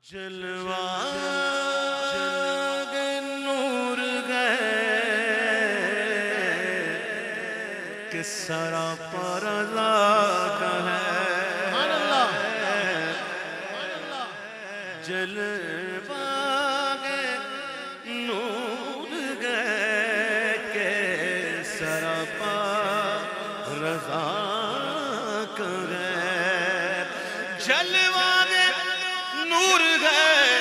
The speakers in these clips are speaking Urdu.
جلوہ نور گئے کہ سراپا رضا کا ہے جلوہ نور گئے کہ سراپا رضا کا ہے جلوہ نور گئے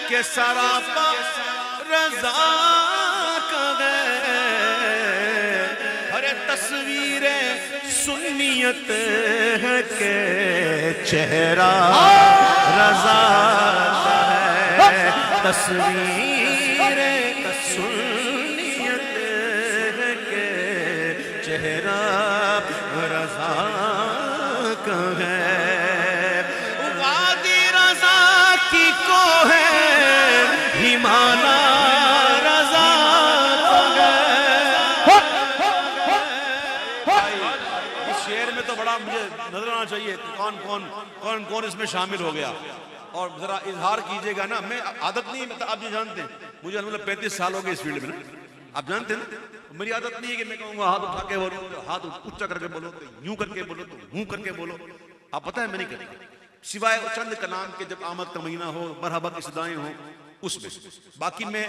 کہ سراپا رضا کا گئے ہر تصویر سنیت ہے کہ چہرہ رضا کا ہے تصویر سنیت ہے کہ چہرہ رضا کا ہے ہمانا رضا اس شعر میں تو بڑا مجھے نظر آنا چاہیے کون اس میں شامل ہو گیا اور ذرا اظہار کیجئے گا نا میں عادت نہیں آپ یہ جانتے ہیں مجھے 35 سال ہو گئے اس فیلڈ میں آپ جانتے ہیں نا میری عادت نہیں ہے کہ میں کہوں گا ہاتھ اٹھا کے بولو ہاتھ اونچا کر کے بولو یوں کر کے بولو تو ہوں کر کے بولو آپ پتہ ہے میں نہیں کرتا سوائے چند کلام کے جب آمد کا مہینہ ہو مرحبا کی صدائیں ہوں اس میں باقی میں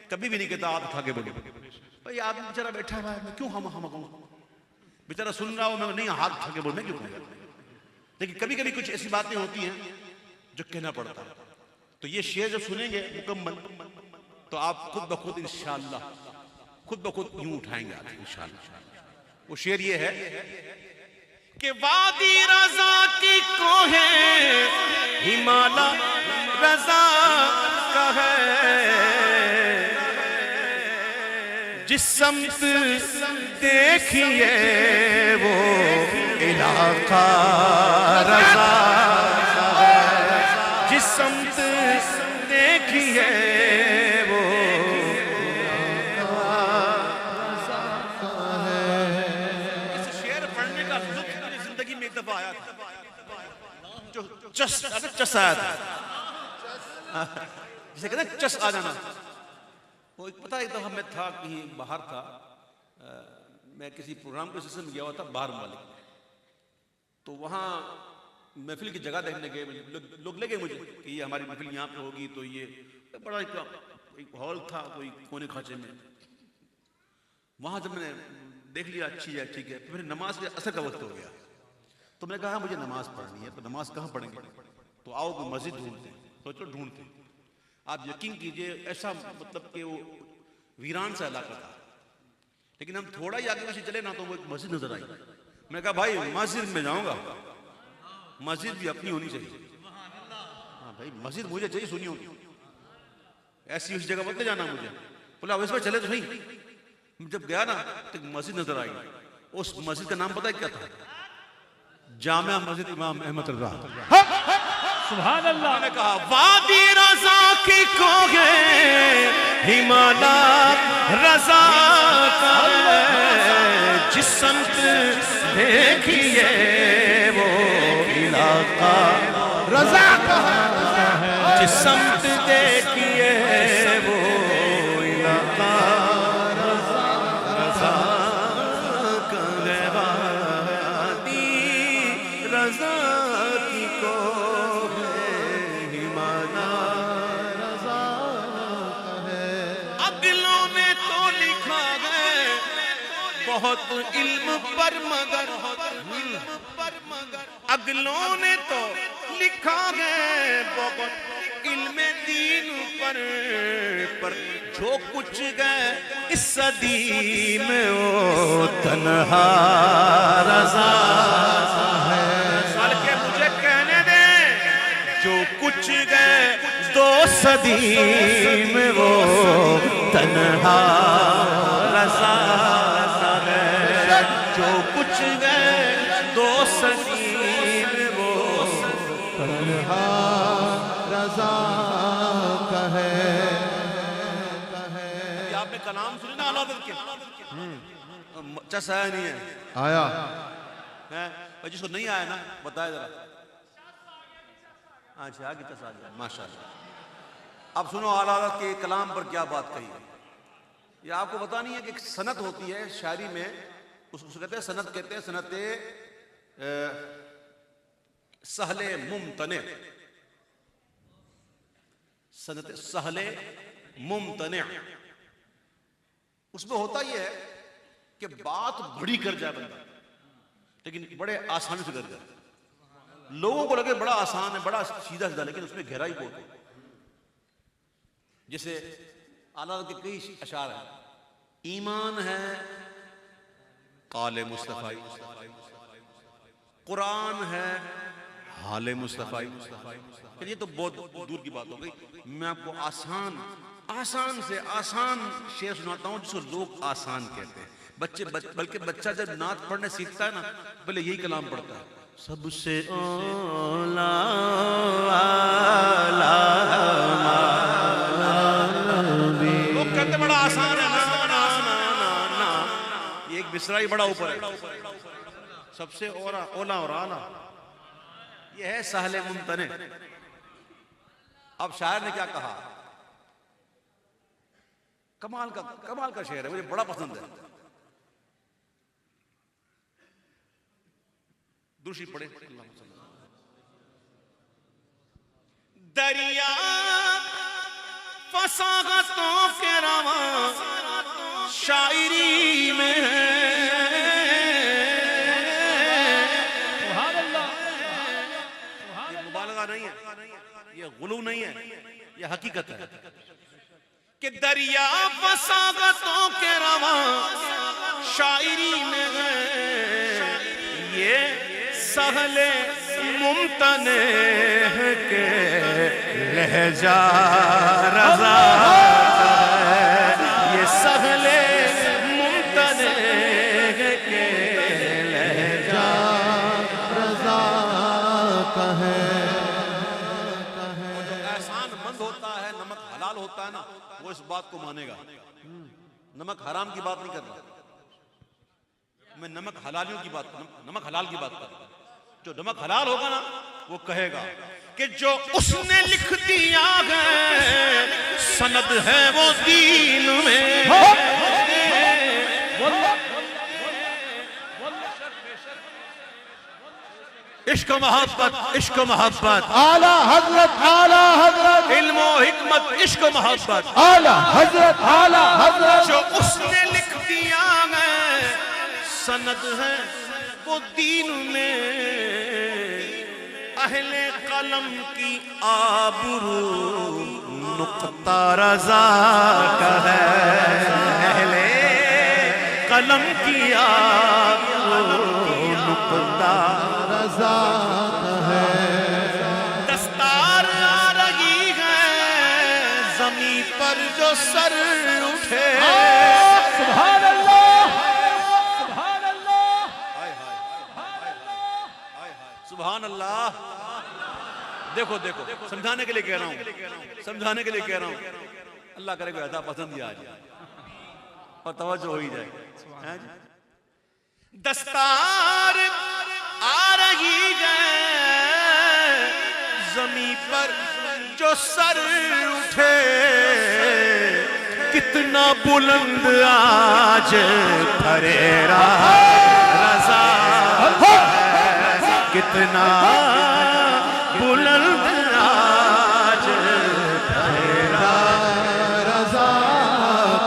کبھی بھی نہیں کہتا آپ اٹھا کے بولو بھئی آدمی بیچارہ بیٹھا ہوا ہے میں کیوں ہم کہوں بیچارہ سن رہا ہوں میں نہیں ہاتھ اٹھا کے بولو میں کیوں کہوں لیکن کبھی کبھی کچھ ایسی باتیں ہوتی ہیں جو کہنا پڑتا ہے تو یہ شعر جب سنیں گے مکمل تو آپ خود بخود انشاءاللہ خود بخود یوں اٹھائیں گے انشاءاللہ وہ شعر یہ ہے کہ وادی رضا کی کوہیں ہمالا رضا کا ہے جس سمت دیکھیے وہ علاقہ رضا کا ہے جس سمت دیکھیے وہ رضا کا ہے اس شعر پڑھنے کا لطف میری زندگی میں ایک دفعہ آیا تھا جو چس آیا تھا جسے کہتے ہیں چس آ جانا وہ ایک پتہ ایک دفعہ میں تھا کہیں باہر تھا میں کسی پروگرام کے سلسلے میں گیا ہوا تھا باہر ممالک تو وہاں محفل کی جگہ دیکھنے گئے لوگ لے گئے مجھے کہ یہ ہماری محفل یہاں پہ ہوگی تو یہ بڑا ایک ہال تھا کوئی کونے کھانچے میں وہاں جب میں نے دیکھ لیا اچھی ہے ٹھیک ہے پھر نماز کے عصر کا وقت ہو گیا تو میں نے کہا مجھے نماز پڑھنی ہے تو نماز کہاں پڑھیں گے تو آؤ کوئی مسجد ڈھونڈتے ہیں سوچو ڈھونڈتے آپ یقین کیجئے ایسا مطلب کہ وہ ویران سا علاقہ تھا لیکن ہم تھوڑا ہی آگے پیچھے چلے نا تو وہ ایک مسجد نظر آئی میں نے کہا بھائی مسجد میں جاؤں گا مسجد بھی اپنی ہونی چاہیے ہاں بھائی مسجد مجھے چاہیے سنی ہوگی ایسی اس جگہ پر نہیں جانا مجھے بولا اس پر چلے تو صحیح جب گیا نا تو ایک مسجد نظر آئی اس مسجد کا نام پتہ ہے کیا تھا جامع مسجد امام احمد رضا سبحان اللہ میں نے کہا وادی رضا کی کوہیں ہمالا رضا کا ہے جس سمت دیکھیے وہ علاقہ رضا کا ہے جس سمت دیکھیے وہ علاقہ رضا کا ہے وادی رضا کی کوہیں ہمالا رضا کا ہے اگلوں نے تو لکھا ہے بہت علم پر مگر اگلوں نے تو لکھا ہے بہت علم دین پر جو کچھ گئے اس صدی میں وہ تنہا رضا ہے بلکہ مجھے کہنے دیں جو کچھ گئے 2 صدی میں وہ تنہا رضا ہے جو کچھ گئے 2 صدی میں وہ تنہا رضا کا ہے آپ نے کلام سنی نا علادت کے چس آیا نہیں ہے آیا جس کو نہیں آیا نا بتائے ذرا اچھا آگے تس آ گیا، ماشاء اللہ۔ اب سنو اعلیٰ حضرت کے کلام پر کیا بات کہی ہے۔ یہ آپ کو پتا نہیں ہے کہ ایک سند ہوتی ہے شاعری میں، اس کو کہتے ہیں سند، کہتے ہیں سند سہل ممتنع، سند سہل ممتنع۔ اس میں ہوتا یہ ہے کہ بات بڑی کر جائے بندہ لیکن بڑے آسانی سے کر جائے، لوگوں کو لگے بڑا آسان ہے، بڑا سیدھا سیدھا، لیکن اس میں گہرائی بہت ہے۔ جیسے اعلیٰ کے کئی اشعار ہیں، ایمان ہے قال مصطفی، قرآن ہے حال مصطفی۔ یہ تو بہت دور کی بات ہو گئی، میں آپ کو آسان سے آسان شعر سناتا ہوں جس کو لوگ آسان کہتے ہیں۔ بلکہ بچہ جب نعت پڑھنے سیکھتا ہے نا، پہلے یہی کلام پڑھتا ہے، سب سے اولا لوگ کہتے بڑا آسان ہے، یہ ایک مصرع ہی بڑا اوپر ہے، سب سے اولا اور اعلیٰ، یہ ہے سہل ممتنع۔ اب شاعر نے کیا کہا، کمال کا شعر ہے، مجھے بڑا پسند ہے۔ دوسری پڑھے، دریا فساغتوں کے رواں شاعری میں یہ مبالغہ نہیں ہے، یہ غلو نہیں ہے، یہ حقیقت ہے کہ دریا فساغتوں کے رواں شاعری میں ہے، یہ سہل ممتنع کے لہجہ رضا ہے، یہ سہل ممتنع کے لہجہ رضا کا ہے۔ جو احسان مند ہوتا ہے، نمک حلال ہوتا ہے نا، وہ اس بات کو مانے گا۔ نمک حرام کی بات نہیں کر رہا میں، نمک حلالیوں کی بات، نمک حلال کی بات کر رہا ہوں۔ جو نمک حلال ہوگا نا وہ کہے گا کہ جو اس نے لکھ دیا ہے سند ہے وہ دین میں، عشق و محبت، عشق و محبت، اعلیٰ حضرت، اعلیٰ حضرت، علم و حکمت، عشق و محبت، اعلیٰ حضرت، اعلیٰ حضرت، جو اس نے لکھ دیا ہے سند ہے وہ دین میں، اہل قلم کی آبرو نقطہ رضا کا ہے، اہل قلم کی آبرو نقطہ رضا کا ہے۔ دستار آ رہی ہے زمین پر جو سر اٹھے، سبحان اللہ، سبحان اللہ۔ دیکھو سمجھانے کے لیے کہہ رہا ہوں، سمجھانے کے لیے کہہ رہا ہوں، اللہ کرے کوئی عطا پسند ہی آ جائے اور توجہ ہو ہی جائے۔ دستار آ رہی ہے زمین پر جو سر اٹھے، کتنا بلند آج پھریرا رضا، کتنا بلند آج پھریرا رضا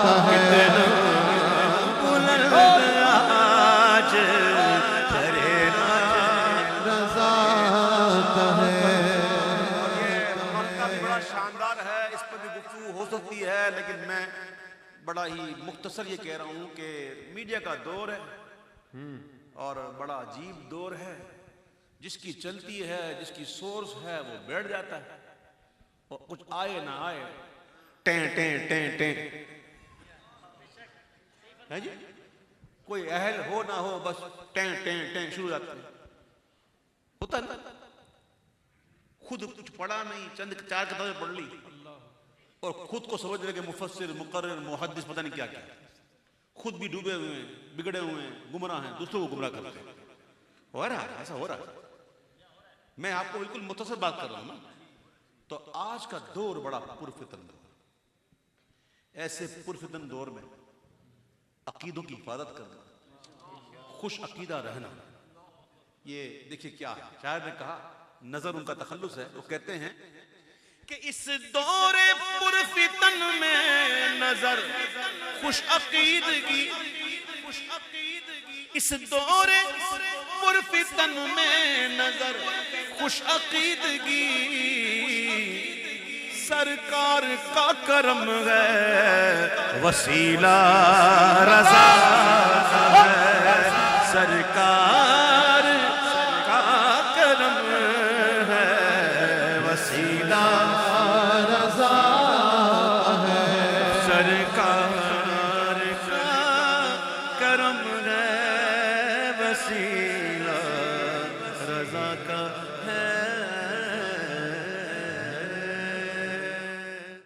کا ہے، بلند آج پھریرا رضا کا ہے۔ مرتبہ بھی بڑا شاندار ہے، اس پر بھی گفتگو ہو سکتی ہے، لیکن میں بڑا ہی مختصر یہ کہہ رہا ہوں کہ میڈیا کا دور ہے اور بڑا عجیب دور ہے، جس کی چلتی ہے، جس کی سورس ہے وہ بیٹھ جاتا ہے، اور کچھ آئے نہ آئے ٹیں ٹیں ٹیں ٹیں، ہے جی، کوئی اہل ہو نہ ہو بس ٹیں ٹیں ٹیں شروع ہو جاتا ہے، ہوتا ہے، خود کچھ پڑھا نہیں، چند چار کتابیں پڑھ لی اور خود کو سمجھ رہے کہ مفسر، مقرر، محدث، پتہ نہیں کیا کیا، خود بھی ڈوبے ہوئے ہیں، بگڑے ہوئے ہیں، گمراہ ہیں، دوسروں کو گمراہ کرتے ہیں۔ ہو رہا ہے، ایسا ہو رہا ہے۔ میں آپ کو بالکل مختصر بات کر رہا ہوں نا، تو آج کا دور بڑا پرفتن دور، ایسے پرفتن دور میں عقیدوں کی حفاظت کرنا، خوش عقیدہ رہنا، یہ دیکھیں کیا ہے. شاعر نے کہا، نظر ان کا تخلص ہے، وہ کہتے ہیں کہ اس دور پرفتن میں نظر خوش عقیدگی، اس دور پرفتن میں نظر خوش عقیدگی، سرکار کا کرم ہے وسیلہ رضا ہے، سرکار